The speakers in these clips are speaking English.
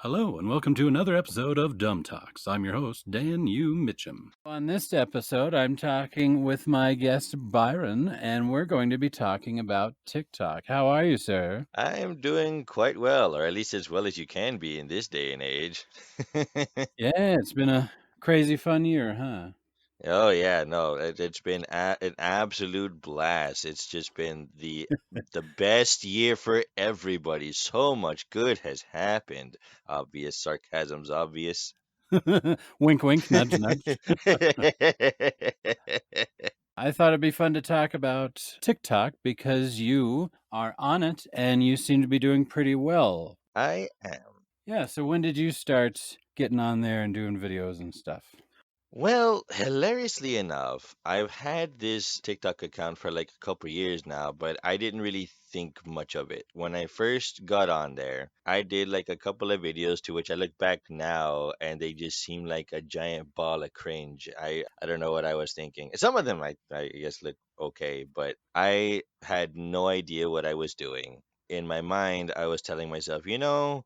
Hello, and welcome to another episode of Dumb Talks. I'm your host, D.U.M Mitchum. On this episode, I'm talking with my guest, Byron, and we're going to be talking about TikTok. How are you, sir? I'm doing quite well, or at least as well as you can be in this day and age. Yeah, it's been a crazy fun year, huh? Oh yeah, no, it's been an absolute blast. It's just been the best year for everybody. So much good has happened. Obvious sarcasm's obvious. Wink, wink, nudge, nudge. I thought it'd be fun to talk about TikTok because you are on it and you seem to be doing pretty well. I am. Yeah, so when did you start getting on there and doing videos and stuff? Well, hilariously enough, I've had this TikTok account for like a couple years now, but I didn't really think much of it. When I first got on there, I did like a couple of videos to which I look back now and they just seem like a giant ball of cringe. I don't know what I was thinking. Some of them I guess look okay, but I had no idea what I was doing. In my mind, I was telling myself,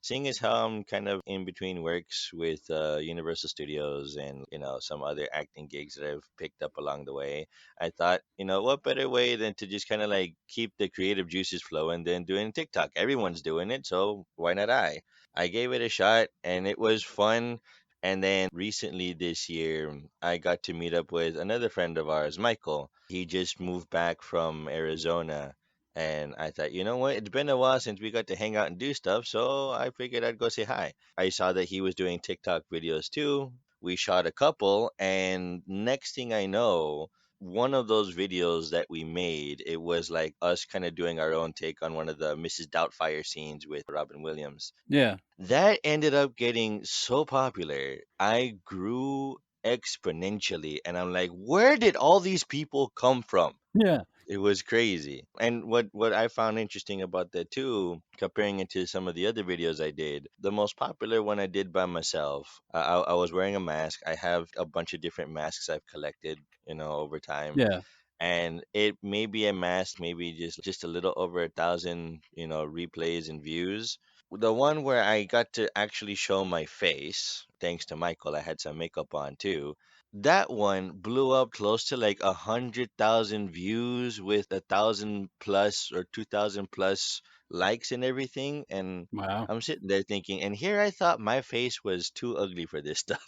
seeing as how I'm kind of in between works with Universal Studios and, some other acting gigs that I've picked up along the way, I thought, what better way than to just kind of like keep the creative juices flowing than doing TikTok? Everyone's doing it, so why not I? I gave it a shot and it was fun. And then recently this year, I got to meet up with another friend of ours, Michael. He just moved back from Arizona and I thought, you know what? It's been a while since we got to hang out and do stuff, so I figured I'd go say hi. I saw that he was doing TikTok videos too. We shot a couple, and next thing I know, one of those videos that we made, it was like us kind of doing our own take on one of the Mrs. Doubtfire scenes with Robin Williams. Yeah. That ended up getting so popular. I grew exponentially, and I'm like, where did all these people come from? Yeah. It was crazy. And what I found interesting about that too, comparing it to some of the other videos I did, the most popular one I did by myself, I was wearing a mask. I have a bunch of different masks I've collected, over time. Yeah. And it may be a mask, maybe just a little over 1,000, replays and views. The one where I got to actually show my face, thanks to Michael, I had some makeup on too. That one blew up close to like 100,000 views with 1,000 plus or 2,000 plus likes and everything. And Wow. I'm sitting there thinking, and here I thought my face was too ugly for this stuff.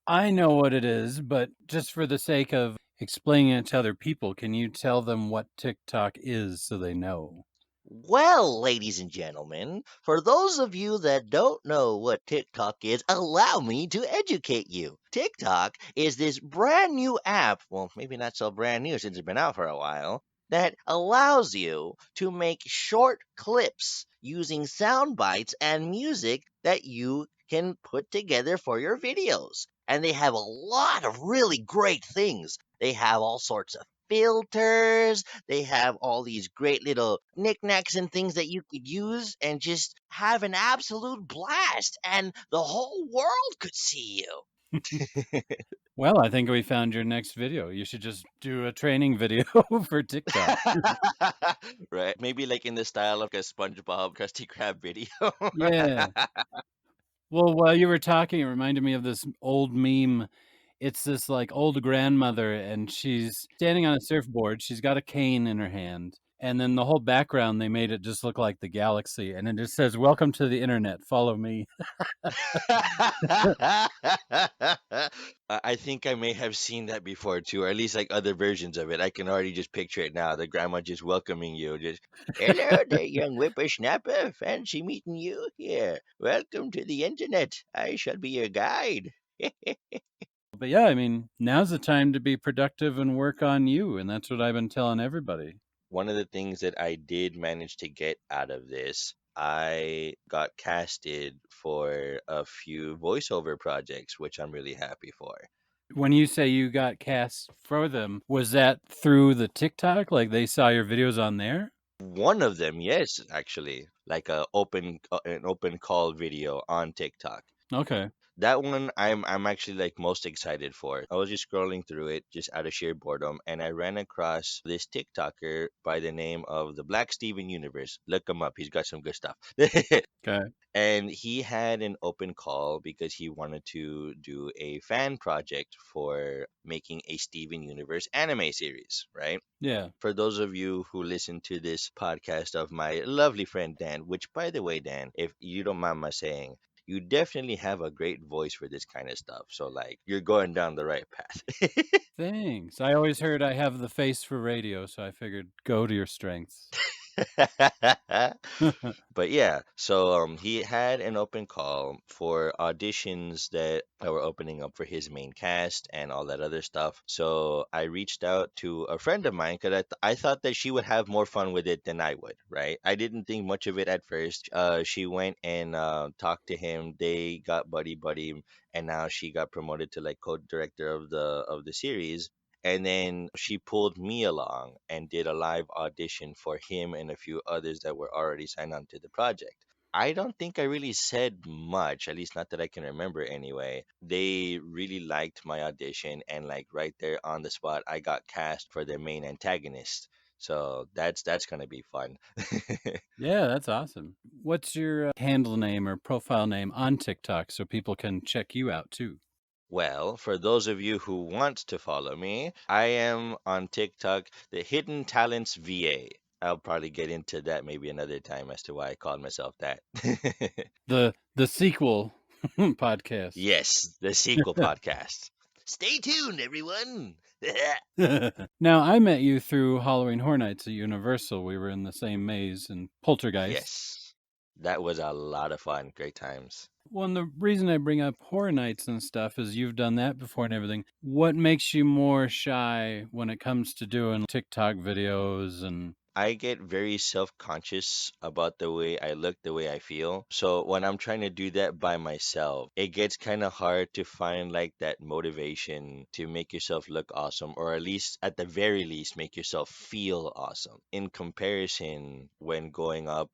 I know what it is, but just for the sake of explaining it to other people, can you tell them what TikTok is so they know? Well, ladies and gentlemen, for those of you that don't know what TikTok is, allow me to educate you. TikTok is this brand new app, well, maybe not so brand new since it's been out for a while, that allows you to make short clips using sound bites and music that you can put together for your videos. And they have a lot of really great things. They have all sorts of filters, they have all these great little knickknacks and things that you could use and just have an absolute blast, and the whole world could see you. Well, I think we found your next video. You should just do a training video for TikTok. Right? Maybe like in the style of a SpongeBob Krusty Krab video. Yeah. Well, while you were talking, it reminded me of this old meme. It's this like old grandmother, and she's standing on a surfboard. She's got a cane in her hand. And then the whole background, they made it just look like the galaxy. And it just says, "Welcome to the internet. Follow me." I think I may have seen that before too, or at least like other versions of it. I can already just picture it now. The grandma just welcoming you, just hello there, young whippersnapper. Fancy meeting you here. Welcome to the internet. I shall be your guide. But yeah, I mean, now's the time to be productive and work on you. And that's what I've been telling everybody. One of the things that I did manage to get out of this, I got casted for a few voiceover projects, which I'm really happy for. When you say you got cast for them, was that through the TikTok? Like they saw your videos on there? One of them, yes, actually, like an open call video on TikTok. Okay. That one I'm actually like most excited for. I was just scrolling through it just out of sheer boredom, and I ran across this TikToker by the name of the Black Steven Universe. Look him up; he's got some good stuff. Okay. And he had an open call because he wanted to do a fan project for making a Steven Universe anime series, right? Yeah. For those of you who listen to this podcast of my lovely friend Dan, which by the way, Dan, if you don't mind my saying, you definitely have a great voice for this kind of stuff. So like you're going down the right path. Thanks. I always heard I have the face for radio, so I figured go to your strengths. But yeah, so he had an open call for auditions that were opening up for his main cast and all that other stuff. So I reached out to a friend of mine because I thought that she would have more fun with it than I would, right? I didn't think much of it at first. She went and talked to him. They got buddy, and now she got promoted to like co-director of the series. And then she pulled me along and did a live audition for him and a few others that were already signed on to the project. I don't think I really said much, at least not that I can remember anyway. They really liked my audition, and like right there on the spot, I got cast for their main antagonist. So that's gonna be fun. Yeah, that's awesome. What's your handle name or profile name on TikTok so people can check you out too? Well, for those of you who want to follow me, I am on TikTok, the Hidden Talents VA. I'll probably get into that maybe another time as to why I called myself that. The sequel podcast. Yes, the sequel podcast. Stay tuned, everyone. Now, I met you through Halloween Horror Nights at Universal. We were in the same maze in Poltergeist. Yes, that was a lot of fun. Great times. Well, and the reason I bring up Horror Nights and stuff is you've done that before and everything. What makes you more shy when it comes to doing TikTok videos and I get very self-conscious about the way I look, the way I feel. So when I'm trying to do that by myself, it gets kind of hard to find like that motivation to make yourself look awesome, or at least at the very least make yourself feel awesome. In comparison, when going up,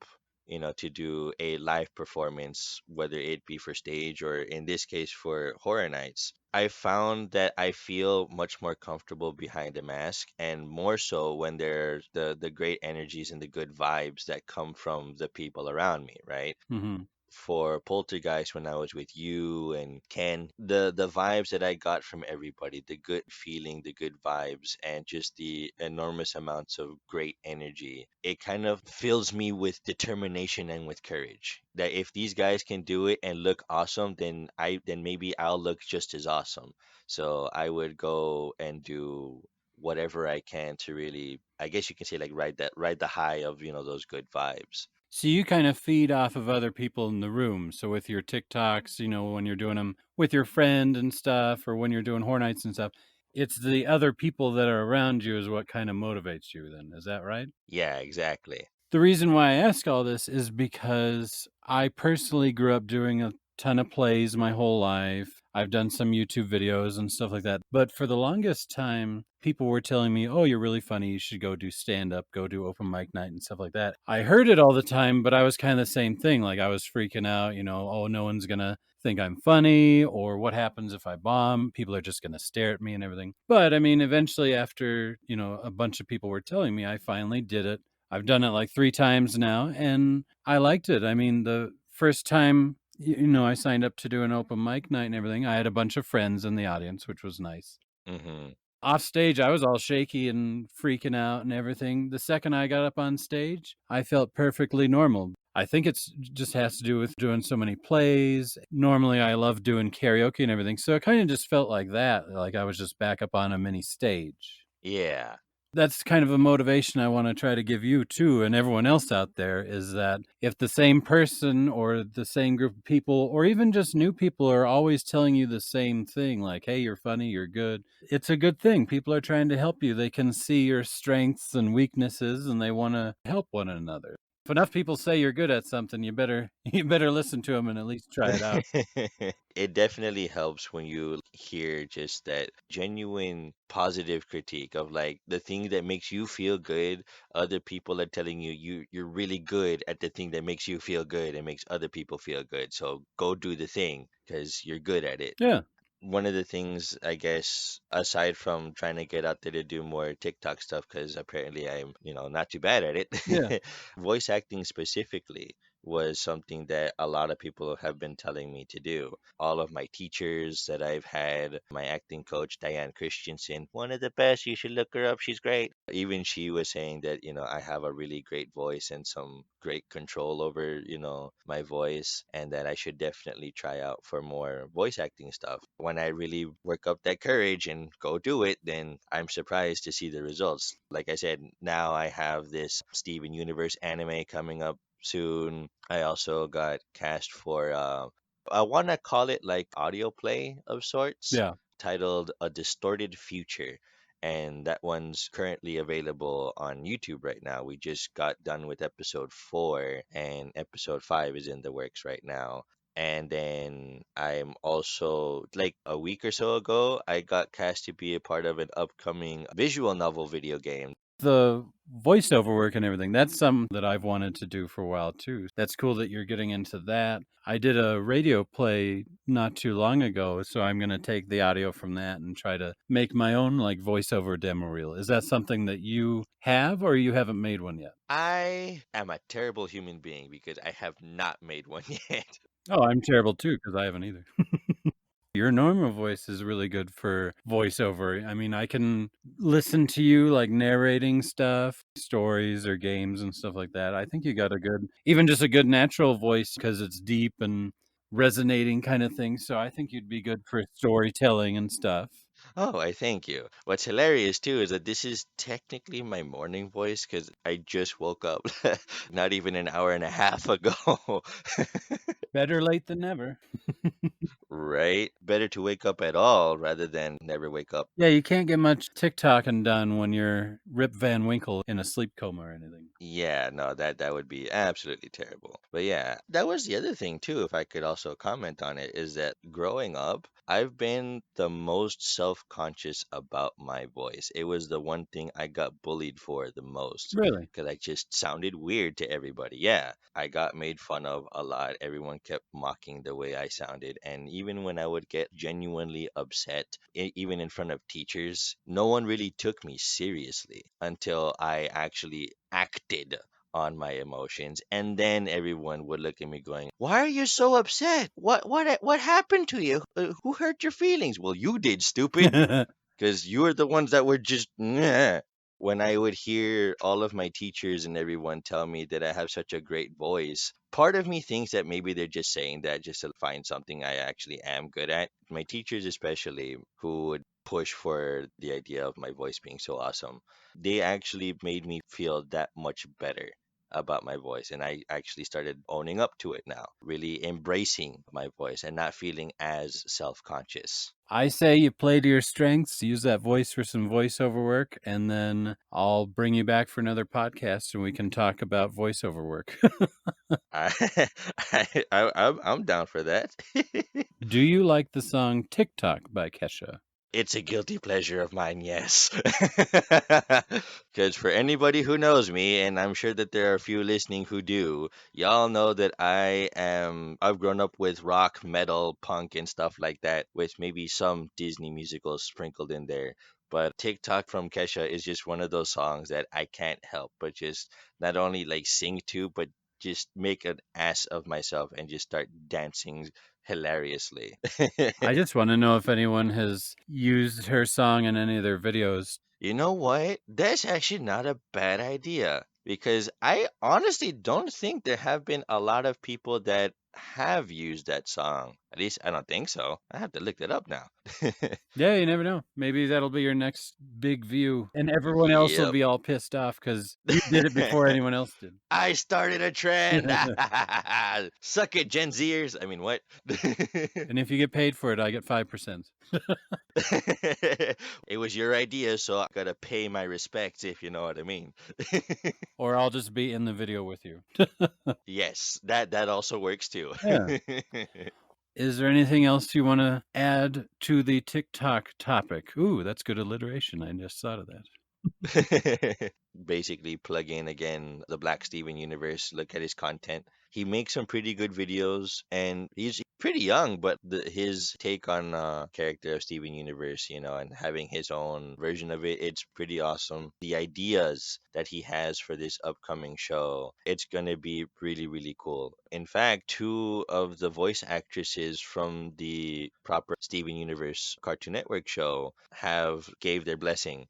to do a live performance, whether it be for stage or in this case for horror nights, I found that I feel much more comfortable behind the mask, and more so when there's the great energies and the good vibes that come from the people around me, right? Mhm. For Poltergeist when I was with you and Ken, the vibes that I got from everybody, the good feeling, the good vibes, and just the enormous amounts of great energy, it kind of fills me with determination and with courage. That if these guys can do it and look awesome, then maybe I'll look just as awesome. So I would go and do whatever I can to really, I guess you can say, like ride the high of those good vibes. So you kind of feed off of other people in the room. So with your TikToks, when you're doing them with your friend and stuff, or when you're doing Horror Nights and stuff, it's the other people that are around you is what kind of motivates you then. Is that right? Yeah, exactly. The reason why I ask all this is because I personally grew up doing a ton of plays my whole life. I've done some YouTube videos and stuff like that. But for the longest time, people were telling me, oh, you're really funny. You should go do stand up, go do open mic night and stuff like that. I heard it all the time, but I was kind of the same thing. Like I was freaking out, oh, no one's going to think I'm funny, or what happens if I bomb? People are just going to stare at me and everything. But I mean, eventually, after, a bunch of people were telling me, I finally did it. I've done it like 3 times now, and I liked it. I mean, the first time, I signed up to do an open mic night and everything, I had a bunch of friends in the audience, which was nice. Hmm. Off stage, I was all shaky and freaking out and everything. The second I got up on stage, I felt perfectly normal. I think it's just has to do with doing so many plays. Normally, I love doing karaoke and everything, so it kind of just felt like that, like I was just back up on a mini stage. Yeah. That's kind of a motivation I want to try to give you too, and everyone else out there, is that if the same person or the same group of people, or even just new people, are always telling you the same thing, like, hey, you're funny, you're good, it's a good thing. People are trying to help you. They can see your strengths and weaknesses and they want to help one another. If enough people say you're good at something, you better you better listen to them and at least try it out. It definitely helps when you hear just that genuine positive critique of like the thing that makes you feel good. Other people are telling you you're really good at the thing that makes you feel good and makes other people feel good. So go do the thing because you're good at it. Yeah, One of the things, I guess, aside from trying to get out there to do more TikTok stuff, because apparently I'm, not too bad at yeah. it, voice acting specifically was something that a lot of people have been telling me to do. All of my teachers that I've had, my acting coach, Diane Christensen, one of the best, you should look her up, she's great. Even she was saying that, I have a really great voice and some great control over, my voice, and that I should definitely try out for more voice acting stuff. When I really work up that courage and go do it, then I'm surprised to see the results. Like I said, now I have this Steven Universe anime coming up soon. I also got cast for I want to call it like audio play of sorts, Yeah. titled A Distorted Future. And that one's currently available on YouTube right now. We just got done with episode 4, and episode 5 is in the works right now. And then I'm also, like a week or so ago, I got cast to be a part of an upcoming visual novel video game. The voiceover work and everything, that's something that I've wanted to do for a while too. That's cool that you're getting into that. I did a radio play not too long ago, so I'm going to take the audio from that and try to make my own like voiceover demo reel. Is that something that you have or you haven't made one yet? I am a terrible human being because I have not made one yet. Oh, I'm terrible too because I haven't either. Your normal voice is really good for voiceover. I mean, I can listen to you like narrating stuff, stories or games and stuff like that. I think you got a good, even just a good natural voice because it's deep and resonating kind of thing. So I think you'd be good for storytelling and stuff. Oh, I thank you. What's hilarious too is that this is technically my morning voice because I just woke up not even an hour and a half ago. Better late than never. Right? Better to wake up at all rather than never wake up. Yeah, you can't get much TikToking done when you're Rip Van Winkle in a sleep coma or anything. Yeah, no, that would be absolutely terrible. But yeah, that was the other thing too, if I could also comment on it, is that growing up, I've been the most self-conscious about my voice. It was the one thing I got bullied for the most Really? because I just sounded weird to everybody. Yeah, I got made fun of a lot. Everyone kept mocking the way I sounded, and even when I would get genuinely upset, even in front of teachers, no one really took me seriously until I actually acted on my emotions, and then everyone would look at me going, "Why are you so upset? What happened to you? Who hurt your feelings?" Well, you did, stupid, because you were the ones that were just "Nyeh." When I would hear all of my teachers and everyone tell me that I have such a great voice, part of me thinks that maybe they're just saying that just to find something I actually am good at. My teachers, especially, who would push for the idea of my voice being so awesome, they actually made me feel that much better about my voice. And I actually started owning up to it now, really embracing my voice and not feeling as self conscious. I say you play to your strengths, use that voice for some voiceover work, and then I'll bring you back for another podcast and we can talk about voiceover work. I, I'm down for that. Do you like the song TikTok by Kesha? It's a guilty pleasure of mine, yes. Because for anybody who knows me, and I'm sure that there are a few listening who do, y'all know that I've grown up with rock, metal, punk, and stuff like that, with maybe some Disney musicals sprinkled in there. But TikTok from Kesha is just one of those songs that I can't help but just not only like sing to, but just make an ass of myself and just start dancing hilariously. I just want to know if anyone has used her song in any of their videos. You know what? That's actually not a bad idea because I honestly don't think there have been a lot of people that have used that song. At least I don't think so. I have to look that up now. Yeah, you never know. Maybe that'll be your next big view, and everyone else will Yep. be all pissed off because you did it before anyone else did. I started a trend. Suck it, Gen Zers. I mean, what? And if you get paid for it, I get 5%. It was your idea, so I gotta pay my respects, if you know what I mean. Or I'll just be in the video with you. Yes, that also works too. Yeah. Is there anything else you wanna add to the TikTok topic? Ooh, that's good alliteration. I just thought of that. Basically plug in again the Black Steven universe, look at his content. He makes some pretty good videos, and he's pretty young, but his take on character of Steven Universe, and having his own version of it, it's pretty awesome. The ideas that he has for this upcoming show, it's gonna be really, really cool. In fact, two of the voice actresses from the proper Steven Universe Cartoon Network show have gave their blessing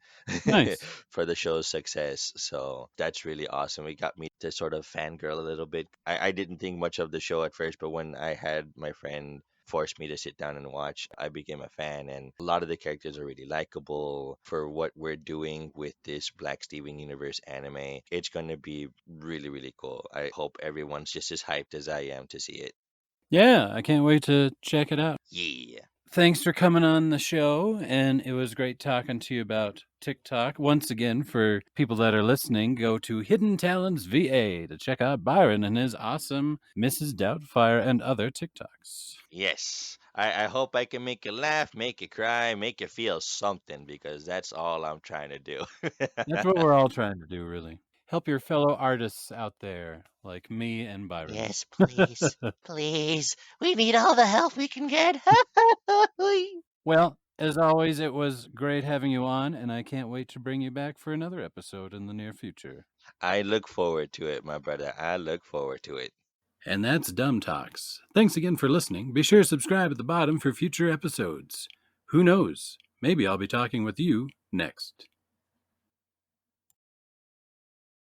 Nice. for the show's success. So that's really awesome. It got me to sort of fangirl a little bit. I didn't think much of the show at first, but when I had my friend force me to sit down and watch, I became a fan. And a lot of the characters are really likable for what we're doing with this Black Steven Universe anime. It's going to be really, really cool. I hope everyone's just as hyped as I am to see it. Yeah, I can't wait to check it out. Yeah. Thanks for coming on the show, and it was great talking to you about TikTok. Once again, for people that are listening, go to Hidden Talents VA to check out Byron and his awesome Mrs. Doubtfire and other TikToks. Yes. I hope I can make you laugh, make you cry, make you feel something because that's all I'm trying to do. That's what we're all trying to do, really. Help your fellow artists out there, like me and Byron. Yes, please. Please. We need all the help we can get. Well, as always, it was great having you on, and I can't wait to bring you back for another episode in the near future. I look forward to it, my brother. I look forward to it. And that's Dumb Talks. Thanks again for listening. Be sure to subscribe at the bottom for future episodes. Who knows? Maybe I'll be talking with you next.